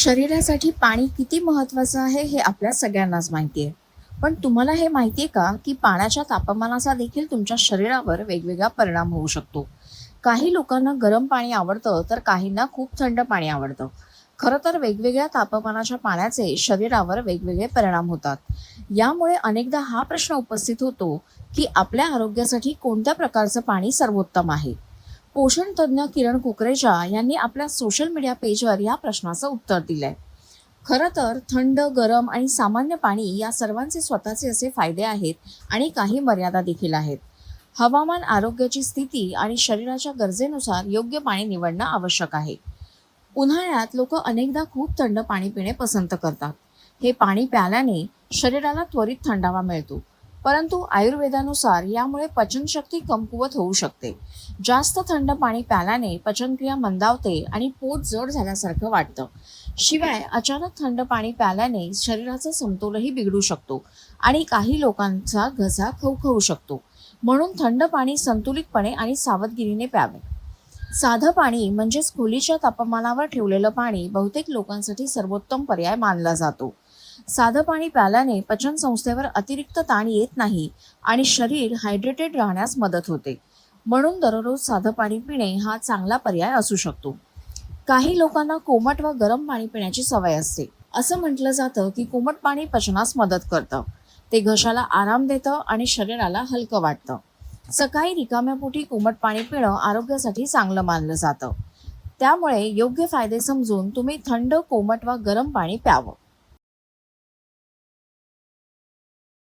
शरीरासाठी पाणी किती महत्त्वाचं आहे हे आपल्या सगळ्यांनाच माहिती आहे. पण तुम्हाला हे माहिती आहे का, की पाण्याच्या तापमानाचा देखील तुमच्या शरीरावर वेगवेगळा परिणाम होऊ शकतो. काही लोकांना गरम पाणी आवडतं, तर काहींना खूप थंड पाणी आवडतं. खरं तर वेगवेगळ्या तापमानाच्या पाण्याचे शरीरावर वेगवेगळे परिणाम होतात. यामुळे अनेकदा हा प्रश्न उपस्थित होतो, की आपल्या आरोग्यासाठी कोणत्या प्रकारचं पाणी सर्वोत्तम आहे. पोषण तज्ज्ञ किरण कुकरेजा यांनी आपल्या सोशल मीडिया पेजवर या प्रश्नाचं उत्तर दिलंय. खरं तर थंड, गरम आणि सामान्य पाणी या सर्वांचे स्वतःचे असे फायदे आहेत आणि काही मर्यादा देखील आहेत. हवामान, आरोग्याची स्थिती आणि शरीराच्या गरजेनुसार योग्य पाणी निवडणं आवश्यक आहे. उन्हाळ्यात लोक अनेकदा खूप थंड पाणी पिणे पसंत करतात. हे पाणी प्यायल्याने शरीराला त्वरित थंडावा मिळतो. परंतु आयुर्वेदानुसार यामुळे पचनशक्ती कमकुवत होऊ शकते. जास्त थंड पाणी प्यायल्याने पचनक्रिया मंदावते आणि पोट जड झाल्यासारखं वाटतं. शिवाय अचानक थंड पाणी प्यायल्याने शरीराचा समतोलही बिघडू शकतो आणि काही लोकांचा घसा खवखवू शकतो. म्हणून थंड पाणी संतुलितपणे आणि सावधगिरीने प्यावे. साधं पाणी म्हणजेच खोलीच्या तापमानावर ठेवलेलं पाणी बहुतेक लोकांसाठी सर्वोत्तम पर्याय मानला जातो. साधं पाणी प्यायल्याने पचन संस्थेवर अतिरिक्त ताण येत नाही आणि शरीर हायड्रेटेड राहण्यास मदत होते. म्हणून दररोज साधं पाणी पिणे हा चांगला पर्याय असू शकतो. काही लोकांना कोमट व गरम पाणी पिण्याची सवय असते. असं म्हटलं जातं की कोमट पाणी पचनास मदत करतं. ते घशाला आराम देतं आणि शरीराला हलकं वाटतं. सकाळी रिकाम्या पोटी कोमट पाणी पिणं आरोग्यासाठी चांगलं मानलं जातं. त्यामुळे योग्य फायदे समजून तुम्ही थंड, कोमट वा गरम पाणी प्यावं.